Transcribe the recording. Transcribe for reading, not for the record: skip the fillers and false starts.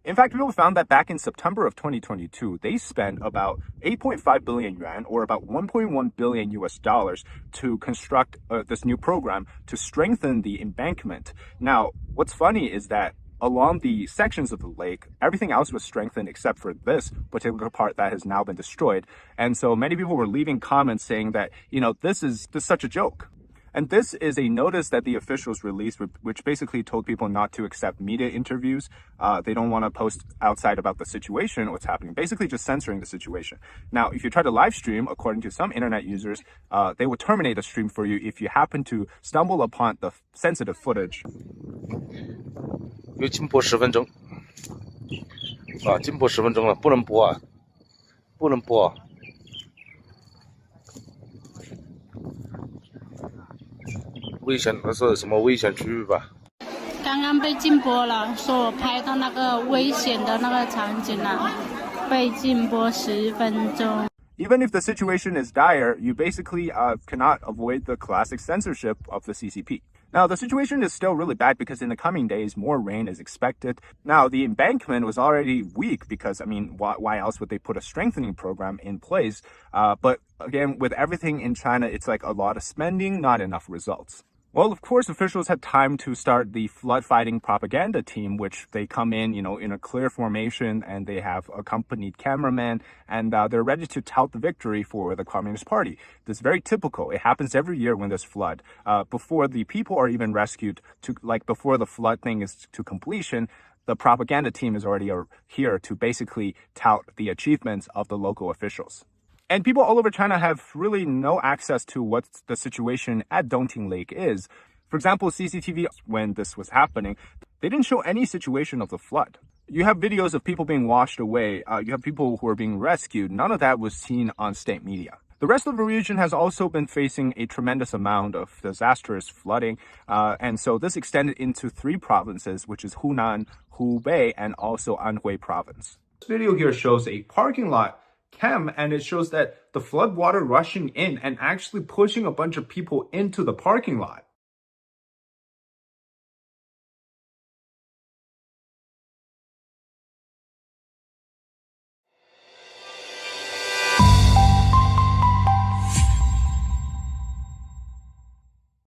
In fact, people found that back in September of 2022, they spent about 8.5 billion yuan, or about 1.1 billion US dollars, to construct this new program to strengthen the embankment. Now, what's funny is that along the sections of the lake, everything else was strengthened except for this particular part that has now been destroyed. And so many people were leaving comments saying that, this is such a joke. And this is a notice that the officials released, which basically told people not to accept media interviews. They don't want to post outside about the situation, what's happening, basically just censoring the situation. Now, if you try to live stream, according to some internet users, they will terminate the stream for you if you happen to stumble upon the sensitive footage. 又禁播10分钟啊！禁播10分钟了，不能播啊！不能播啊！危险，那是什么危险区域吧？刚刚被禁播了，说我拍到那个危险的那个场景了，被禁播10分钟。 Even if the situation is dire, you basically cannot avoid the classic censorship of the CCP. Now, the situation is still really bad because in the coming days, more rain is expected. Now, the embankment was already weak because, why else would they put a strengthening program in place? But again, with everything in China, it's like a lot of spending, not enough results. Well, of course, officials had time to start the flood fighting propaganda team, which they come in, in a clear formation, and they have accompanied cameramen, and they're ready to tout the victory for the Communist Party. This is very typical. It happens every year when there's flood. Before the people are even rescued, before the flood thing is to completion, the propaganda team is already here to basically tout the achievements of the local officials. And people all over China have really no access to what the situation at Dongting Lake is. For example, CCTV, when this was happening, they didn't show any situation of the flood. You have videos of people being washed away. You have people who are being rescued. None of that was seen on state media. The rest of the region has also been facing a tremendous amount of disastrous flooding. And so this extended into 3 provinces, which is Hunan, Hubei, and also Anhui province. This video here shows a parking lot cam, and it shows that the flood water rushing in and actually pushing a bunch of people into the parking lot.